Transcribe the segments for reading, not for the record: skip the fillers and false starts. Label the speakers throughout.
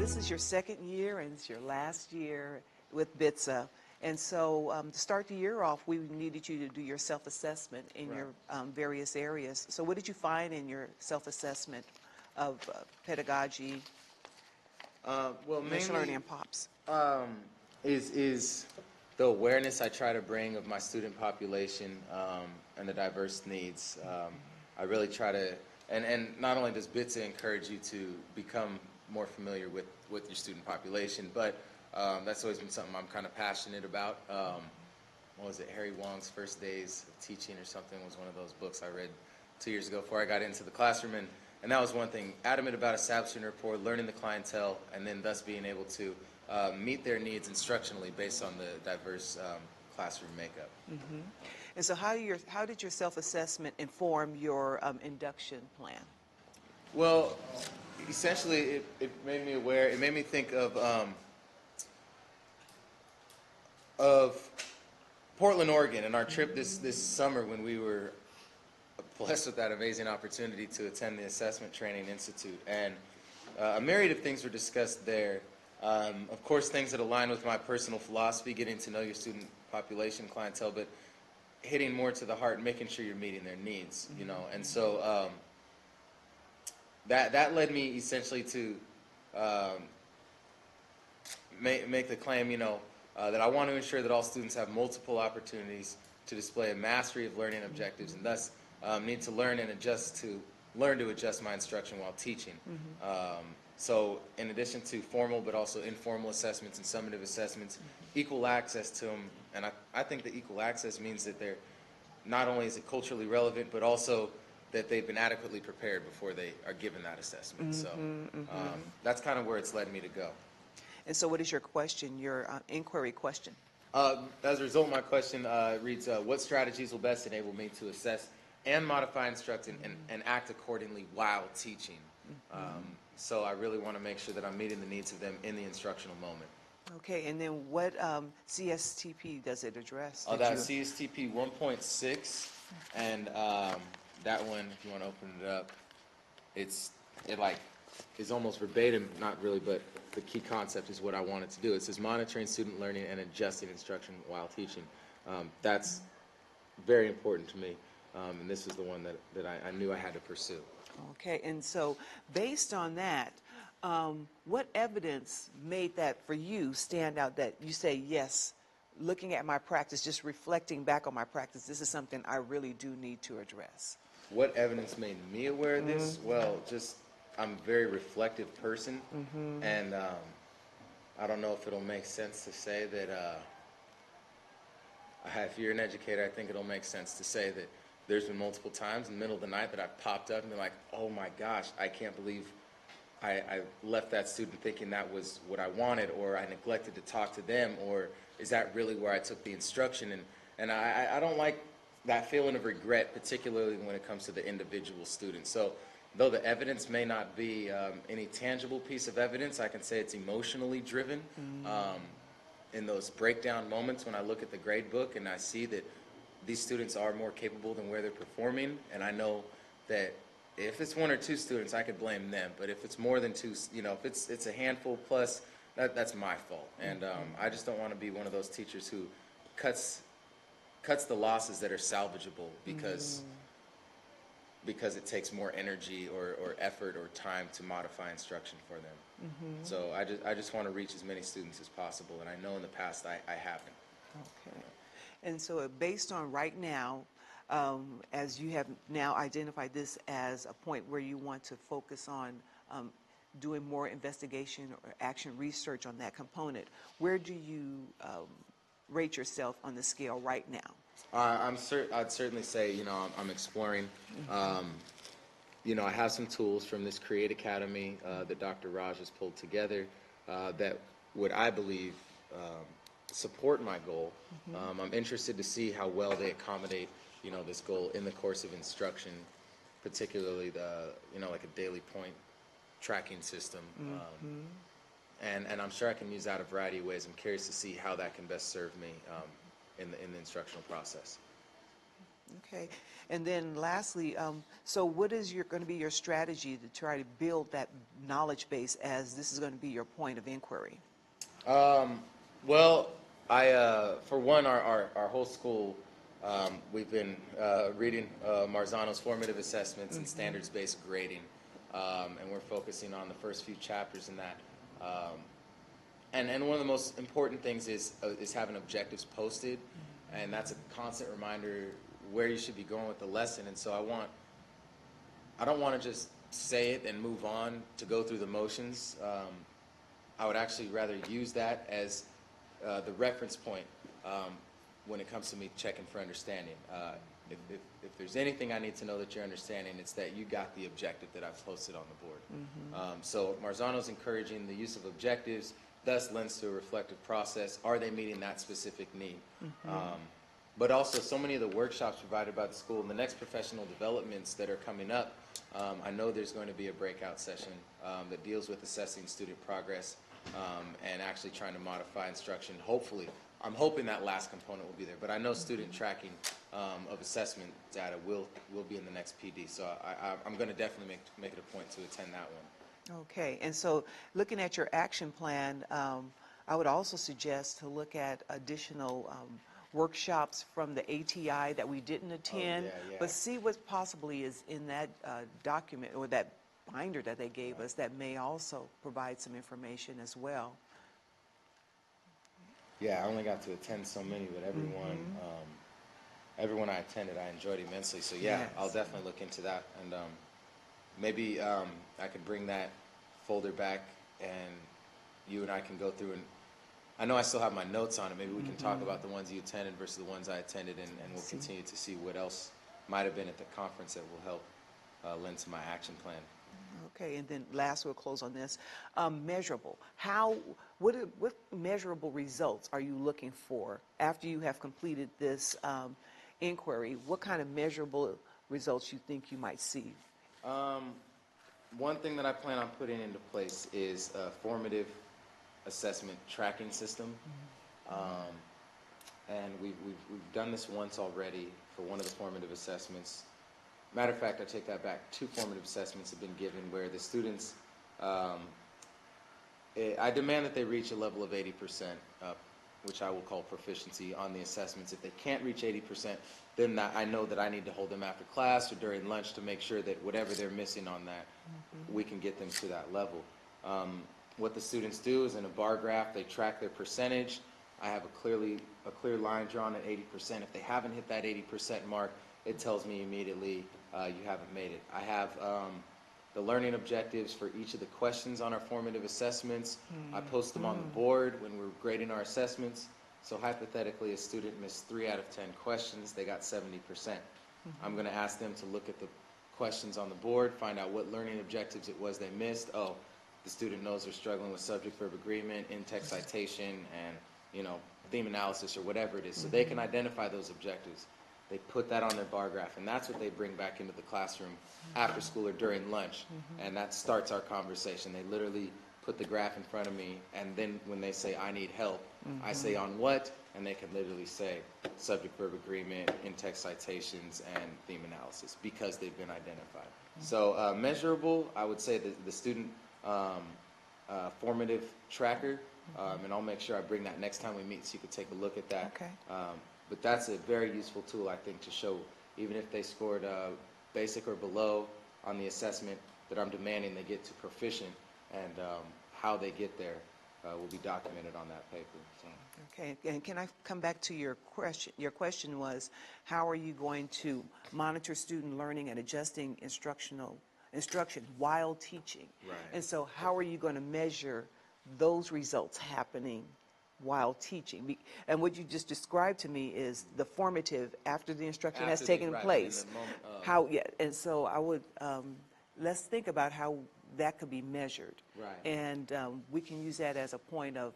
Speaker 1: this is your second year and it's your last year with BITSA. And so to start the year off, we needed you to do your self-assessment in
Speaker 2: Right.
Speaker 1: your various areas. So what did you find in your self-assessment of pedagogy,
Speaker 2: Well,
Speaker 1: machine learning,
Speaker 2: mainly
Speaker 1: and POPs?
Speaker 2: is the awareness I try to bring of my student population and the diverse needs. I really try to, and not only does BITSA encourage you to become more familiar with your student population, but that's always been something I'm kind of passionate about. What was it, Harry Wong's First Days of Teaching or something was one of those books I read 2 years ago before I got into the classroom, and that was one thing, adamant about establishing rapport, learning the clientele, and then thus being able to meet their needs instructionally based on the diverse classroom makeup.
Speaker 1: Mm-hmm. And so how did your self-assessment inform your induction plan?
Speaker 2: Well, essentially, it made me aware. It made me think of Portland, Oregon, and our trip this summer when we were blessed with that amazing opportunity to attend the Assessment Training Institute. And a myriad of things were discussed there. Of course, things that align with my personal philosophy, getting to know your student population, clientele, but hitting more to the heart and making sure you're meeting their needs, you know. And so that led me essentially to make the claim, you know, that I want to ensure that all students have multiple opportunities to display a mastery of learning objectives, and thus need to learn to adjust my instruction while teaching. So in addition to formal but also informal assessments and summative assessments, equal access to them, and I think that equal access means that they're not only is it culturally relevant, but also that they've been adequately prepared before they are given that assessment. So that's kind of where it's led me to go.
Speaker 1: And so what is your question, your inquiry question?
Speaker 2: As a result, my question reads, what strategies will best enable me to assess and modify instruction and act accordingly while teaching? So I really want to make sure that I'm meeting the needs of them in the instructional moment.
Speaker 1: Okay, and then what CSTP does it address?
Speaker 2: That's CSTP 1.6, and that one, if you want to open it up, it is almost verbatim, not really, but the key concept is what I wanted to do. It says monitoring student learning and adjusting instruction while teaching. That's very important to me, and this is the one that I knew I had to pursue.
Speaker 1: Okay, and so based on that, what evidence made that for you stand out that you say, yes, looking at my practice, just reflecting back on my practice, this is something I really do need to address?
Speaker 2: What evidence made me aware of this? Well, just I'm a very reflective person, and I don't know if it'll make sense to say that if you're an educator, I think it'll make sense to say that there's been multiple times in the middle of the night that I've popped up and been like, oh my gosh, I can't believe I left that student thinking that was what I wanted, or I neglected to talk to them, or is that really where I took the instruction? And I don't like that feeling of regret, particularly when it comes to the individual student. So though the evidence may not be any tangible piece of evidence, I can say it's emotionally driven. In those breakdown moments when I look at the grade book and I see that these students are more capable than where they're performing, and I know that if it's one or two students, I could blame them, but if it's more than two, you know, if it's a handful plus, that's my fault. And I just don't want to be one of those teachers who cuts the losses that are salvageable because it takes more energy or effort or time to modify instruction for them. So I just want to reach as many students as possible, and I know in the past I haven't.
Speaker 1: Okay. And so based on right now, as you have now identified this as a point where you want to focus on doing more investigation or action research on that component, where do you rate yourself on the scale right now?
Speaker 2: I'd certainly say, you know, I'm exploring. You know, I have some tools from this Create Academy that Dr. Raj has pulled together that would, I believe, support my goal. I'm interested to see how well they accommodate, you know, this goal in the course of instruction, particularly like a daily point tracking system. And I'm sure I can use that a variety of ways. I'm curious to see how that can best serve me in the instructional process.
Speaker 1: Okay. And then lastly, so what is going to be your strategy to try to build that knowledge base as this is going to be your point of inquiry?
Speaker 2: Well, for one, our whole school, we've been reading Marzano's formative assessments and standards-based grading, and we're focusing on the first few chapters in that. And one of the most important things is having objectives posted, and that's a constant reminder where you should be going with the lesson. And so I don't want to just say it and move on to go through the motions. I would actually rather use that as the reference point when it comes to me checking for understanding. If there's anything I need to know that you're understanding, it's that you got the objective that I've posted on the board. So Marzano's encouraging the use of objectives, thus lends to a reflective process. Are they meeting that specific need? But also, so many of the workshops provided by the school and the next professional developments that are coming up, I know there's going to be a breakout session that deals with assessing student progress and actually trying to modify instruction. Hopefully, I'm hoping that last component will be there, but I know student tracking of assessment data will be in the next PD, so I'm going to definitely make it a point to attend that one.
Speaker 1: Okay. And so looking at your action plan, I would also suggest to look at additional workshops from the ATI that we didn't attend,
Speaker 2: yeah.
Speaker 1: but see what possibly is in that document or that binder that they gave us that may also provide some information as well.
Speaker 2: Yeah, I only got to attend so many, but everyone I attended, I enjoyed immensely. So yeah,
Speaker 1: Yes.
Speaker 2: I'll definitely look into that, and maybe I could bring that folder back, and you and I can go through and. I know I still have my notes on it. Maybe we can talk about the ones you attended versus the ones I attended, and we'll continue to see what else might have been at the conference that will help lend to my action plan.
Speaker 1: Okay, and then last we'll close on this. Measurable. What measurable results are you looking for after you have completed this inquiry? What kind of measurable results you think you might see?
Speaker 2: One thing that I plan on putting into place is a formative assessment tracking system. And we've done this once already for one of the formative assessments. Matter of fact, I take that back. 2 formative assessments have been given where the students, I demand that they reach a level of 80%, which I will call proficiency on the assessments. If they can't reach 80%, then I know that I need to hold them after class or during lunch to make sure that whatever they're missing on that, we can get them to that level. What the students do is in a bar graph, they track their percentage. I have a clear line drawn at 80%. If they haven't hit that 80% mark, it tells me immediately you haven't made it. I have the learning objectives for each of the questions on our formative assessments. I post them on the board when we're grading our assessments. So hypothetically, a student missed 3 out of 10 questions, they got 70%. I'm going to ask them to look at the questions on the board, find out what learning objectives it was they missed. Oh, the student knows they're struggling with subject-verb agreement, in-text citation, and theme analysis or whatever it is. So they can identify those objectives. They put that on their bar graph, and that's what they bring back into the classroom after school or during lunch, and that starts our conversation. They literally put the graph in front of me, and then when they say, I need help, I say on what, and they can literally say subject-verb agreement, in-text citations, and theme analysis because they've been identified. So measurable, I would say that the student formative tracker, and I'll make sure I bring that next time we meet so you can take a look at that.
Speaker 1: Okay.
Speaker 2: But that's a very useful tool, I think, to show even if they scored basic or below on the assessment that I'm demanding they get to proficient, and how they get there will be documented on that paper. So.
Speaker 1: Okay, and can I come back to your question? Your question was, how are you going to monitor student learning and adjusting instruction while teaching?
Speaker 2: Right.
Speaker 1: And so how are you going to measure those results happening while teaching? And what you just described to me is the formative after the instruction has taken place.
Speaker 2: In the moment of.
Speaker 1: How, yeah, and so I would, let's think about how that could be measured.
Speaker 2: Right.
Speaker 1: And we can use that as a point of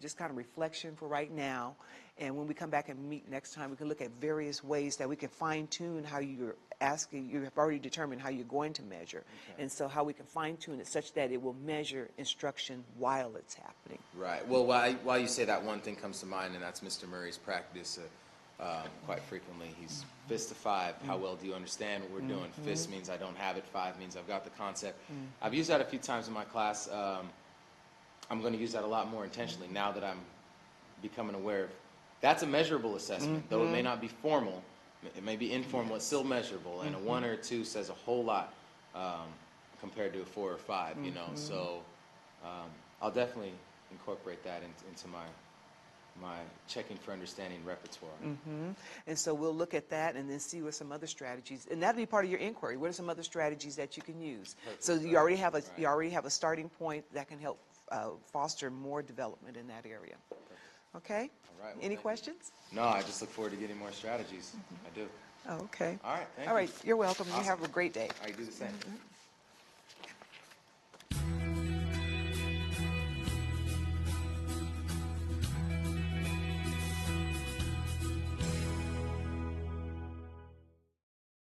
Speaker 1: just kind of reflection for right now. And when we come back and meet next time, we can look at various ways that we can fine-tune how you're asking. You have already determined how you're going to measure. Okay. And so how we can fine-tune it such that it will measure instruction while it's happening.
Speaker 2: Right. Well, while you say that, one thing comes to mind, and that's Mr. Murray's practice. quite frequently. He's fist to 5. How well do you understand what we're doing? Fist means I don't have it. 5 means I've got the concept. I've used that a few times in my class. I'm going to use that a lot more intentionally now that I'm becoming aware of. That's a measurable assessment, though it may not be formal. It may be informal. It's still measurable, and a 1 or a 2 says a whole lot compared to a 4 or 5. You know, so I'll definitely incorporate that into my checking for understanding repertoire.
Speaker 1: And so we'll look at that and then see what some other strategies, and that'll be part of your inquiry. What are some other strategies that you can use? So you already have a starting point that can help foster more development in that area. Okay?
Speaker 2: All right. Well,
Speaker 1: Any
Speaker 2: thank you.
Speaker 1: questions?
Speaker 2: No, I just look forward to getting more strategies. I do.
Speaker 1: Oh, okay.
Speaker 2: All right. Thank
Speaker 1: All
Speaker 2: you.
Speaker 1: right. You're welcome. You
Speaker 2: Awesome.
Speaker 1: have a great day.
Speaker 2: I do the same.